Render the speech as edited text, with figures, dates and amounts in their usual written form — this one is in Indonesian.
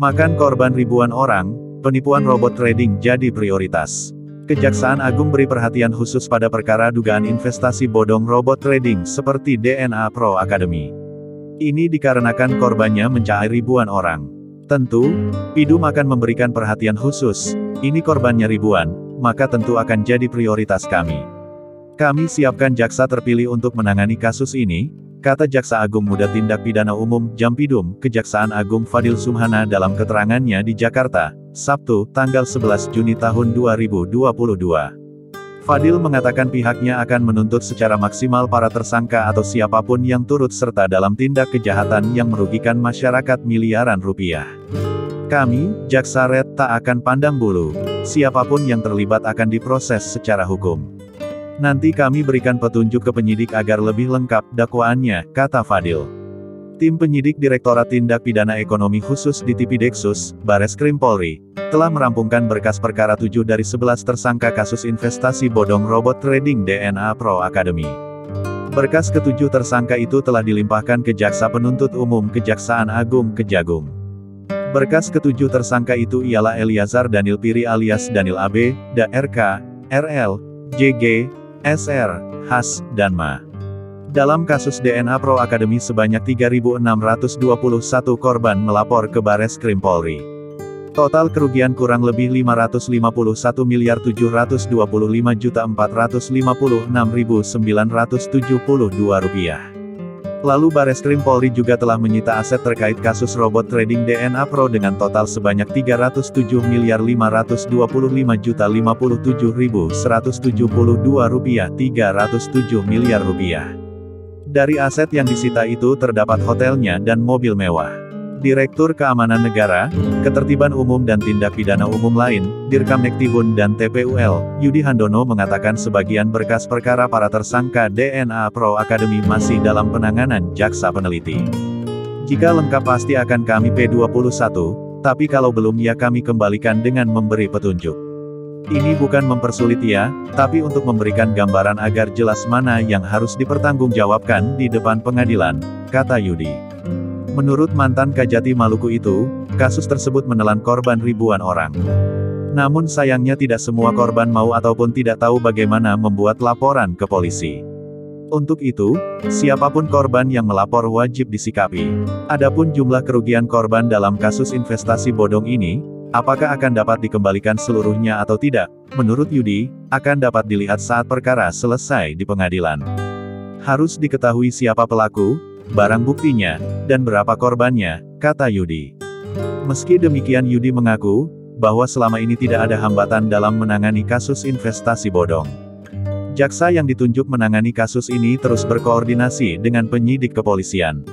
Makan korban ribuan orang, penipuan robot trading jadi prioritas. Kejaksaan Agung beri perhatian khusus pada perkara dugaan investasi bodong robot trading seperti DNA Pro Academy. Ini dikarenakan korbannya mencapai ribuan orang. Tentu, Pidum akan memberikan perhatian khusus, ini korbannya ribuan, maka tentu akan jadi prioritas kami. Kami siapkan jaksa terpilih untuk menangani kasus ini, kata Jaksa Agung Muda Tindak Pidana Umum Jampidum, Kejaksaan Agung Fadil Sumhana dalam keterangannya di Jakarta, Sabtu, tanggal 11 Juni tahun 2022. Fadil mengatakan pihaknya akan menuntut secara maksimal para tersangka atau siapapun yang turut serta dalam tindak kejahatan yang merugikan masyarakat miliaran rupiah. Kami, Jaksa Red, tak akan pandang bulu. Siapapun yang terlibat akan diproses secara hukum. Nanti kami berikan petunjuk ke penyidik agar lebih lengkap dakwaannya, kata Fadil. Tim penyidik Direktorat Tindak Pidana Ekonomi Khusus di Tipideksus, Bareskrim Polri, telah merampungkan berkas perkara 7 dari 11 tersangka kasus investasi bodong robot trading DNA Pro Academy. Berkas ke-7 tersangka itu telah dilimpahkan ke Jaksa Penuntut Umum Kejaksaan Agung Kejagung. Berkas ke-7 tersangka itu ialah Eliazar Daniel Piri alias Daniel AB, DRK, RL, JG, SR, Has, dan Ma. Dalam kasus DNA Pro Academy sebanyak 3.621 korban melapor ke Bareskrim Polri. Total kerugian kurang lebih 551.725.456.972 rupiah. Lalu Bareskrim Polri juga telah menyita aset terkait kasus robot trading DNA Pro dengan total sebanyak 307.525.057.172 rupiah, 307 miliar rupiah. Dari aset yang disita itu terdapat hotelnya dan mobil mewah. Direktur Keamanan Negara, Ketertiban Umum dan Tindak Pidana Umum lain, Dirkamnektibun dan TPUL, Yudi Handono mengatakan sebagian berkas perkara para tersangka DNA Pro Academy masih dalam penanganan jaksa peneliti. Jika lengkap pasti akan kami P21, tapi kalau belum ya kami kembalikan dengan memberi petunjuk. Ini bukan mempersulit ya, tapi untuk memberikan gambaran agar jelas mana yang harus dipertanggungjawabkan di depan pengadilan, kata Yudi. Menurut mantan Kajati Maluku itu, kasus tersebut menelan korban ribuan orang. Namun sayangnya tidak semua korban mau ataupun tidak tahu bagaimana membuat laporan ke polisi. Untuk itu, siapapun korban yang melapor wajib disikapi. Adapun jumlah kerugian korban dalam kasus investasi bodong ini, apakah akan dapat dikembalikan seluruhnya atau tidak, menurut Yudi, akan dapat dilihat saat perkara selesai di pengadilan. Harus diketahui siapa pelaku, barang buktinya, dan berapa korbannya, kata Yudi. Meski demikian Yudi mengaku, bahwa selama ini tidak ada hambatan dalam menangani kasus investasi bodong. Jaksa yang ditunjuk menangani kasus ini terus berkoordinasi dengan penyidik kepolisian.